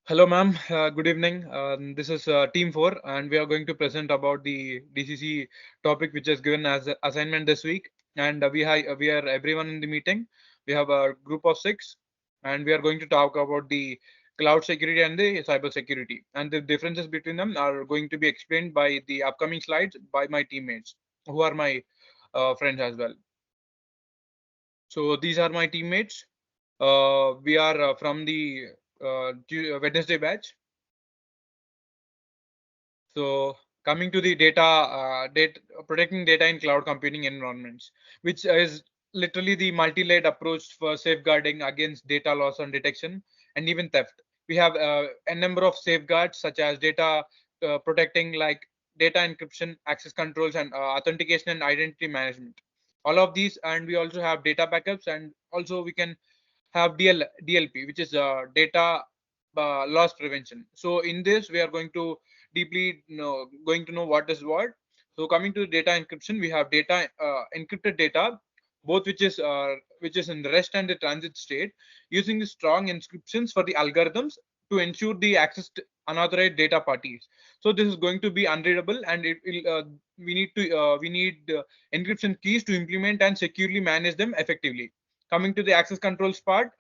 Hello, ma'am. Good evening. This is Team 4, and we are going to present about the DCC topic which is given as a assignment this week. And we are everyone in the meeting. We have a group of 6, and we are going to talk about the cloud security and the cyber security. And the differences between them are going to be explained by the upcoming slides by my teammates, who are my friends as well. So these are my teammates. We are from the Wednesday batch. So coming to the data protecting data in cloud computing environments, which is literally the multi-layered approach for safeguarding against data loss and detection and even theft. We have a number of safeguards such as data protecting like data encryption, access controls, and authentication and identity management. All of these, and we also have data backups, and also we can have DLP, which is data loss prevention. So in this, we are going to deeply going to know what is what. So coming to data encryption, we have data encrypted data, both which is in the rest and the transit state, using the strong encryptions for the algorithms to ensure the access to unauthorized data parties. So this is going to be unreadable, and it will we need encryption keys to implement and securely manage them effectively. Coming to the access controls part,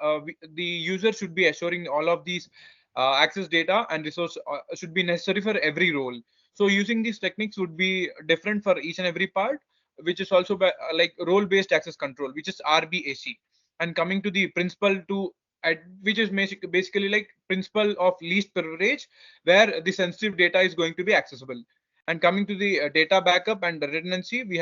the user should be assuring all of these access data and resource should be necessary for every role. So using these techniques would be different for each and every part, which is also like role based access control, which is RBAC. And coming to the principle to which is basically like principle of least privilege, where the sensitive data is going to be accessible. And coming to the data backup and the redundancy, we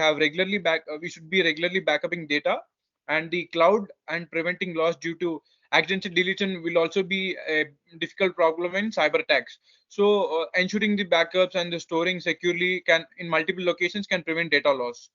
should be regularly backupping data, and the cloud and preventing loss due to accidental deletion will also be a difficult problem in cyber attacks. So ensuring the backups and the storing securely can in multiple locations can prevent data loss.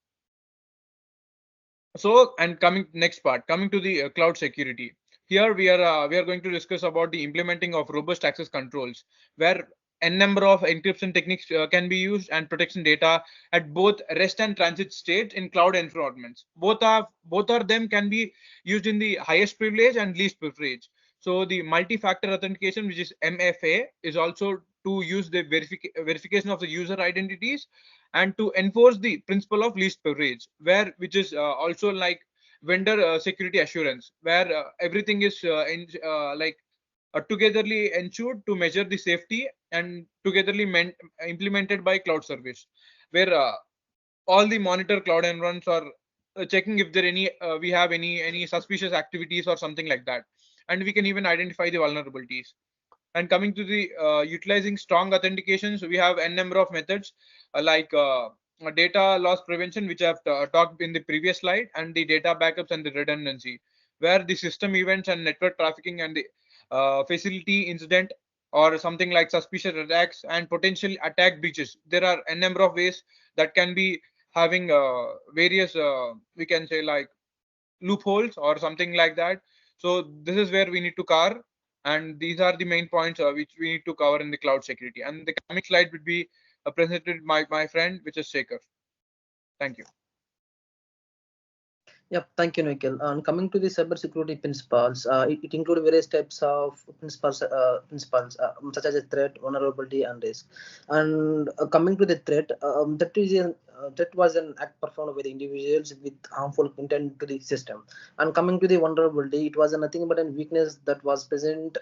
So, and coming next part, coming to the cloud security. Here we are going to discuss about the implementing of robust access controls, where a number of encryption techniques can be used and protection data at both rest and transit states in cloud environments. Both of them can be used in the highest privilege and least privilege. So the multi-factor authentication, which is MFA, is also to use the verification of the user identities and to enforce the principle of least privilege, where which is also like vendor security assurance, where everything is togetherly ensured to measure the safety and togetherly implemented by cloud service, where all the monitor cloud environments are checking if there any we have any suspicious activities or something like that, and we can even identify the vulnerabilities. And coming to the utilizing strong authentications, we have a number of methods like data loss prevention, which I've talked in the previous slide, and the data backups and the redundancy, where the system events and network trafficking and the facility incident or something like suspicious attacks and potential attack breaches. There are a number of ways that can be having various, we can say like loopholes or something like that. So this is where we need to cover, and these are the main points which we need to cover in the cloud security. And the coming slide would be presented by my friend, which is Shaker. Thank you. Yep, thank you, Nikhil. And coming to the cybersecurity principles, it includes various types of principles such as a threat, vulnerability, and risk. And coming to the threat, that was an act performed by the individuals with harmful intent to the system. And coming to the vulnerability, it was nothing but a weakness that was present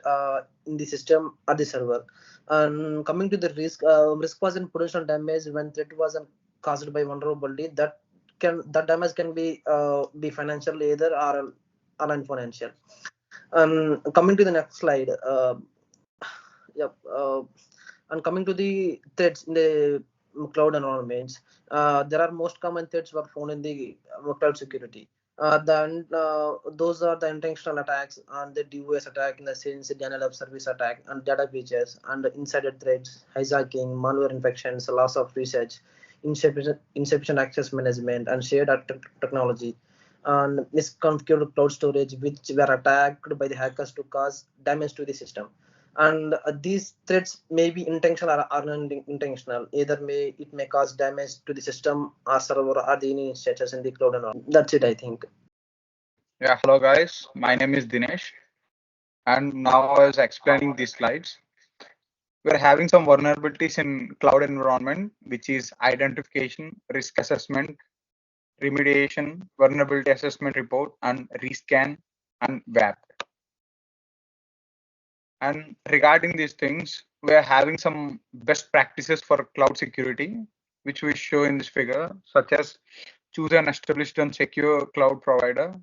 in the system or the server. And coming to the risk was in potential damage when threat was caused by vulnerability that damage can be financial either or non-financial. Coming to the next slide, yep, and coming to the threats in the cloud environments, there are most common threats were found in the cloud security. Then those are the intentional attacks and the DOS attack, in the sense denial of service attack and data breaches and insider threats, hijacking, malware infections, loss of research, insufficient access management, and shared technology, and misconfigured cloud storage, which were attacked by the hackers to cause damage to the system. And these threats may be intentional or unintentional. Either it may cause damage to the system or server or the instances in the cloud environment. That's it, I think. Yeah, hello guys. My name is Dinesh, and now I was explaining these slides. we're having some vulnerabilities in cloud environment, which is identification, risk assessment, remediation, vulnerability assessment report, and rescan and WAP. And regarding these things, we are having some best practices for cloud security, which we show in this figure, such as choose an established and secure cloud provider,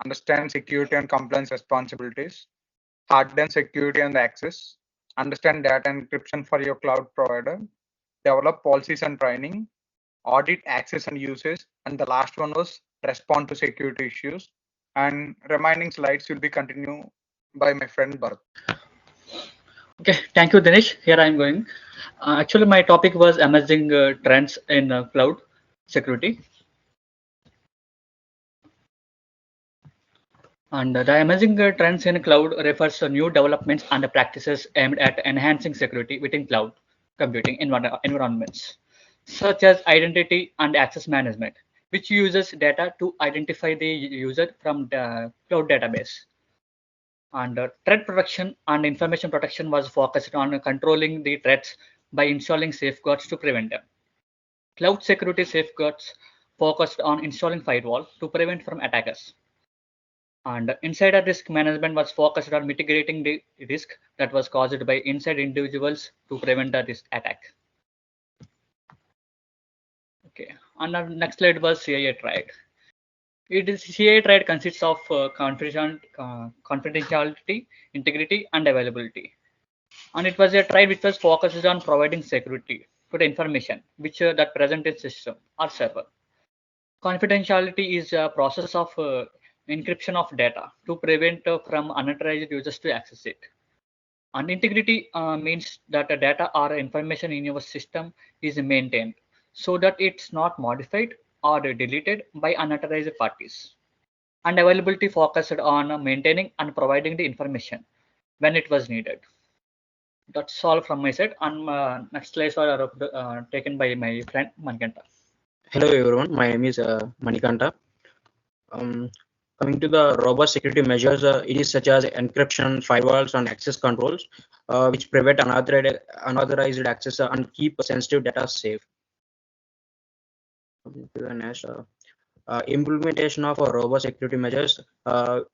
understand security and compliance responsibilities, harden security and access, understand data encryption for your cloud provider, develop policies and training, audit access and usage, and the last one was respond to security issues. And remaining slides will be continued by my friend Bharat. Okay, thank you, Dinesh. Here I am going. Actually, my topic was emerging trends in cloud security. And the emerging trends in cloud refers to new developments and practices aimed at enhancing security within cloud computing environments, such as identity and access management, which uses data to identify the user from the cloud database. And threat protection and information protection was focused on controlling the threats by installing safeguards to prevent them. Cloud security safeguards focused on installing firewall to prevent from attackers. And insider risk management was focused on mitigating the risk that was caused by inside individuals to prevent the risk attack. Okay, and our next slide was CIA triad. CIA triad consists of confidentiality, integrity, and availability. And it was a triad which was focused on providing security to the information which that present in system or server. Confidentiality is a process of encryption of data to prevent from unauthorized users to access it. And integrity means that the data or information in your system is maintained so that it's not modified or deleted by unauthorized parties. And availability focused on maintaining and providing the information when it was needed. That's all from my side. And next slides are taken by my friend Manikanta. Hello everyone, my name is Manikanta. Coming to the robust security measures, it is such as encryption, firewalls, and access controls, which prevent unauthorized access and keep sensitive data safe. Coming to the next, implementation of robust security measures.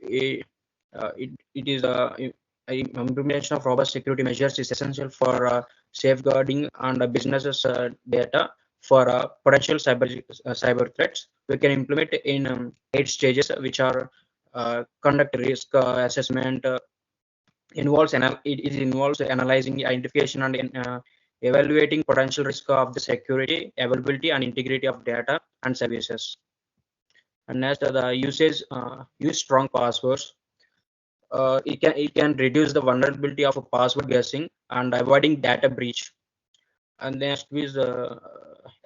It is implementation of robust security measures is essential for safeguarding and businesses data for potential cyber threats. We can implement in 8 stages, which are conduct risk assessment, it involves analyzing identification and evaluating potential risk of the security, availability, and integrity of data and services. And next, the usage use strong passwords. It can reduce the vulnerability of a password guessing and avoiding data breach. And next is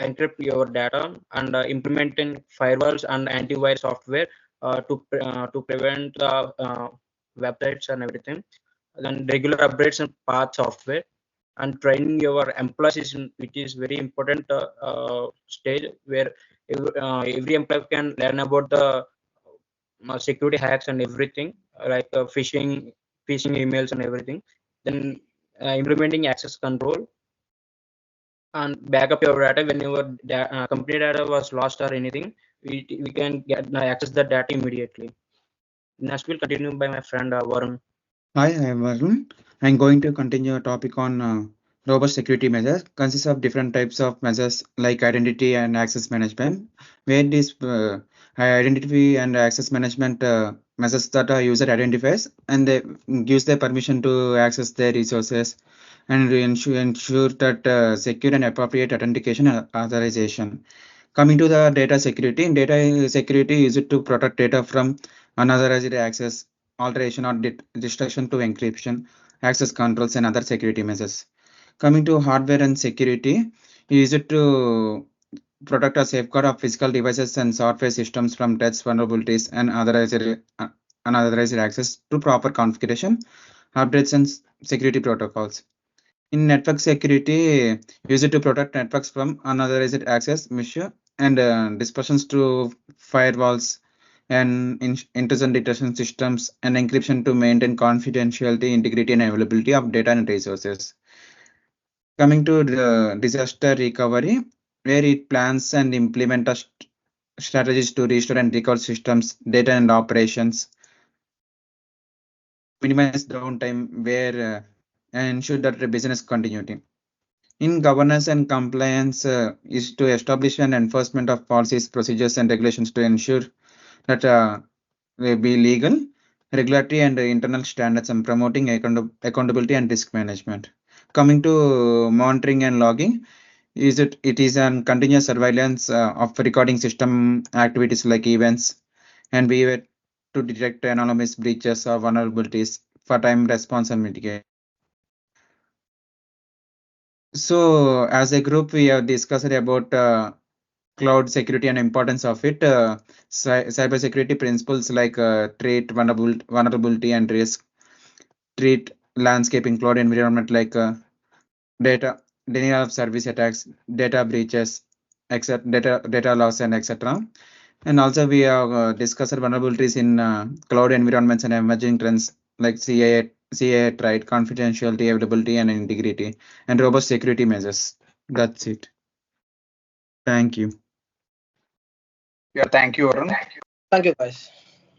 encrypt your data and implementing firewalls and antivirus software to prevent the websites and everything. Then regular updates and path software and training your employees it is very important stage where every employee can learn about the security hacks and everything, like phishing emails and everything. Then implementing access control and backup your data when your company data was lost or anything. We can get access the data immediately. Next will continue by my friend Varun. Hi, I'm Varun. I'm going to continue a topic on robust security measures. Consists of different types of measures like identity and access management. Where this identity and access management measures that a user identifies and they gives their permission to access their resources and ensure that secure and appropriate authentication and authorization. Coming to the data security is to protect data from unauthorized access, alteration, or destruction to encryption, access controls, and other security measures. Coming to hardware and security, is it to protect or safeguard of physical devices and software systems from threats, vulnerabilities, and unauthorized access to proper configuration, updates, and security protocols. In network security, use it to protect networks from unauthorized access, misuse, and dispersions to firewalls and intrusion detection systems and encryption to maintain confidentiality, integrity, and availability of data and resources. Coming to the disaster recovery, where it plans and implement strategies to restore and recover systems, data and operations, minimize downtime where and ensure that the business continuity. In governance and compliance is to establish an enforcement of policies, procedures, and regulations to ensure that they be legal, regulatory, and internal standards and promoting accountability and risk management. Coming to monitoring and logging, it is an continuous surveillance of recording system activities like events and behavior to detect anomalous breaches or vulnerabilities for time response and mitigation. So, as a group, we have discussed about cloud security and importance of it. Cyber security principles like treat vulnerability and risk, treat landscape in cloud environment like data denial of service attacks, data breaches, etc., data loss, and etc. And also, we have discussed vulnerabilities in cloud environments and emerging trends like CA, right, confidentiality, availability, and integrity, and robust security measures. That's it. Thank you. Yeah, thank you, Arun. Thank you, guys.